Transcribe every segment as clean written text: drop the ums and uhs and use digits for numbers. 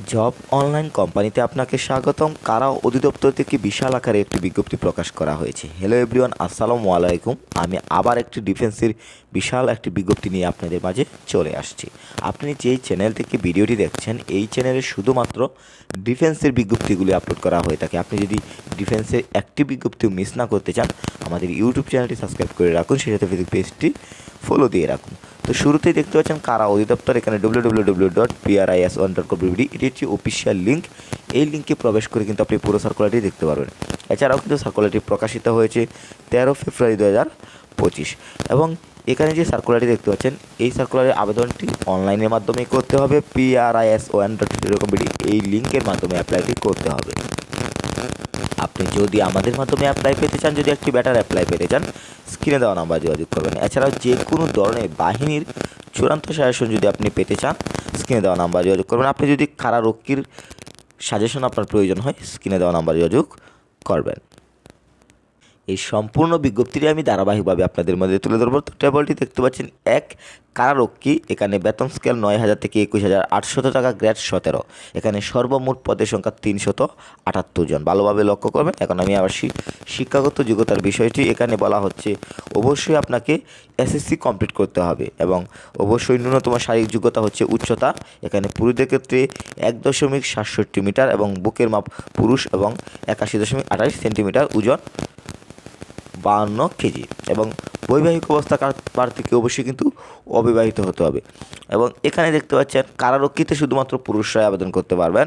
Job online কোম্পানিতে আপনাকে স্বাগতম। কারা অধিদপ্তর থেকে বিশাল আকারে একটি বিজ্ঞপ্তি প্রকাশ করা হয়েছে। হ্যালো এভরিওয়ান, আসসালামু আলাইকুম। আমি আবার একটি ডিফেন্সের বিশাল একটি বিজ্ঞপ্তি নিয়ে আপনাদের মাঝে চলে আসছি। আপনি যেই চ্যানেল থেকে ভিডিওটি দেখছেন, এই চ্যানেলে শুধুমাত্র ডিফেন্সের বিজ্ঞপ্তিগুলি আপলোড করা হয়ে থাকে। আপনি যদি ডিফেন্সের একটি বিজ্ঞপ্তিও মিস না করতে চান, আমাদের ইউটিউব চ্যানেলটি সাবস্ক্রাইব করে রাখুন, সেই সাথে ফেসবুক পেজটি ফলো দিয়ে রাখুন। তো শুরুতেই দেখতে পাচ্ছেন কারা অধিদপ্তর, এখানে www.pris1.gov.bd, এটি হচ্ছে অফিসিয়াল লিঙ্ক। এই লিঙ্কে প্রবেশ করে কিন্তু আপনি পুরো সার্কুলারটি দেখতে পারবেন। এছাড়াও কিন্তু সার্কুলারটি প্রকাশিত হয়েছে 13 ফেব্রুয়ারি 2025 এবং এখানে যে সার্কুলারটি দেখতে পাচ্ছেন, এই সার্কুলারের আবেদনটি অনলাইনের মাধ্যমে করতে হবে। pris1.gov.bd এই লিঙ্কের মাধ্যমে অ্যাপ্লাইটি করতে হবে। আপনি যদি আমাদের মাধ্যমে অ্যাপ্লাই পেতে চান, যদি একটি বেটার অ্যাপ্লাই পেতে চান, স্ক্রিনে দেওয়া নাম্বার যোগাযোগ করবেন। এছাড়াও যে কোনো ধরনের বাহিনীর চূড়ান্ত সাজেশন যদি আপনি পেতে চান, স্ক্রিনে দেওয়া নাম্বার যোগাযোগ করবেন। আপনি যদি কারারক্ষীর সাজেশন আপনার প্রয়োজন হয়, স্ক্রিনে দেওয়া নাম্বার যোগাযোগ করবেন। এই সম্পূর্ণ বিজ্ঞপ্তিটি আমি ধারাবাহিকভাবে আপনাদের মধ্যে তুলে ধরবো। তো টেবলটি দেখতে পাচ্ছেন, এক কারারক্ষী, এখানে বেতন স্কেল 9,000 থেকে 21,800 টাকা, গ্রেড 17। এখানে সর্বমোট পদের সংখ্যা 378 জন। ভালোভাবে লক্ষ্য করবেন। এখন আমি আবার শিক্ষাগত যোগ্যতার বিষয়টি এখানে বলা হচ্ছে, অবশ্যই আপনাকে এসএসসি কমপ্লিট করতে হবে এবং অবশ্যই ন্যূনতম শারীরিক যোগ্যতা হচ্ছে উচ্চতা। এখানে পুরুষদের ক্ষেত্রে 1.67 মিটার এবং বুকের মাপ পুরুষ এবং 81.28 সেন্টিমিটার, ওজন 52 কেজি এবং বৈবাহিক অবস্থা প্রার্থীকে অবশ্যই কিন্তু অবিবাহিত হতে হবে। এবং এখানে দেখতে পাচ্ছেন কারারক্ষীতে শুধুমাত্র পুরুষরাই আবেদন করতে পারবেন।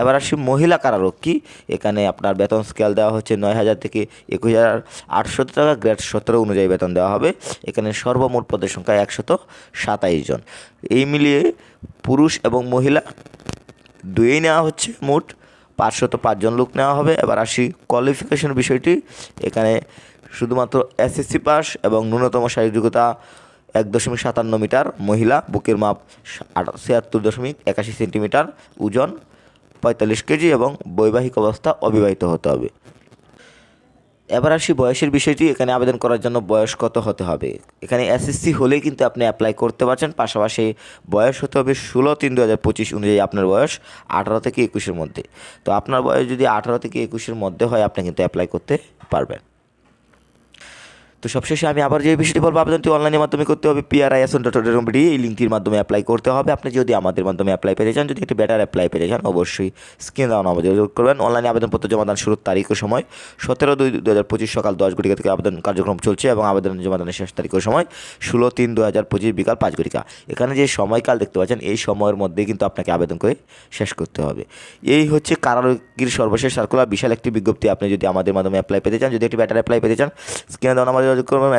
এবার আসি মহিলা কারারক্ষী। এখানে আপনার বেতন স্কেল দেওয়া হচ্ছে 9,000 থেকে 21,800 টাকা, গ্রেড 17 অনুযায়ী বেতন দেওয়া হবে। এখানে সর্বমোট পদের সংখ্যা 127 জন। এই মিলিয়ে পুরুষ এবং মহিলা দুইই নেওয়া হচ্ছে, মোট 505 জন লোক নেওয়া হবে। এবার আসি কোয়ালিফিকেশন বিষয়টি। এখানে শুধুমাত্র এসএসসি পাস এবং ন্যূনতম শারীরিক যোগ্যতা 1.57 মিটার, মহিলা, বুকের মাপ 76.81 সেন্টিমিটার, ওজন 45 কেজি এবং বৈবাহিক অবস্থা অবিবাহিত হতে হবে। এবার আসি বয়সের বিষয়টি। এখানে আবেদন করার জন্য বয়স কত হতে হবে? এখানে এসএসসি হলেই কিন্তু আপনি অ্যাপ্লাই করতে পারছেন। পাশাপাশি বয়স হতে হবে 16/3/2025 অনুযায়ী আপনার বয়স 18 থেকে 21-এর মধ্যে। তো আপনার বয়স যদি 18 থেকে 21-এর মধ্যে হয়, আপনি কিন্তু অ্যাপ্লাই করতে পারবেন। তো সবশেষে আমি আবার যে বিষয়টি বলবো, আবেদনটি অনলাইনের মাধ্যমে করতে হবে। pris1.gov.bd এই লিঙ্কটির মাধ্যমে অ্যাপ্লাই করতে হবে। আপনি যদি আমাদের মাধ্যমে অ্যাপ্লাই পেতে চান, যদি একটি বেটার অ্যাপ্লাই পেতে চান, অবশ্যই স্ক্রিনে দেওয়া নাম্বারে যোগাযোগ করবেন। অনলাইনে আবেদনপত্র জমাদান শুরুর তারিখ ও সময় 17/2/2025 সকাল 10 ঘটিকা থেকে আবেদন কার্যক্রম চলছে এবং আবেদন জমাদানের শেষ তারিখ ও সময় 16/3/2025 বিকাল 5 ঘটিকা। এখানে যে সময়কাল দেখতে পাচ্ছেন, এই সময়ের মধ্যে কিন্তু আপনাকে আবেদন করে শেষ করতে হবে। এই হচ্ছে কারারক্ষীর সর্বশেষ সার্কুলার, বিশাল একটি বিজ্ঞপ্তি। আপনি যদি আমাদের মাধ্যমে অ্যাপ্লাই পেতে চান, যদি একটি বেটার অ্যাপ্লাই পেতে চান, স্ক্রিনে দেওয়া নাম্বারে যোগাযোগ করবেন।